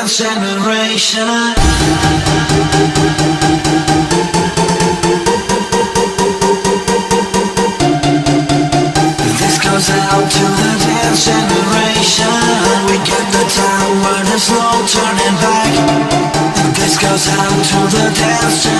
dance generation. This goes out to the dance generation. We get the time where there's no turning back. This goes out to the dance generation.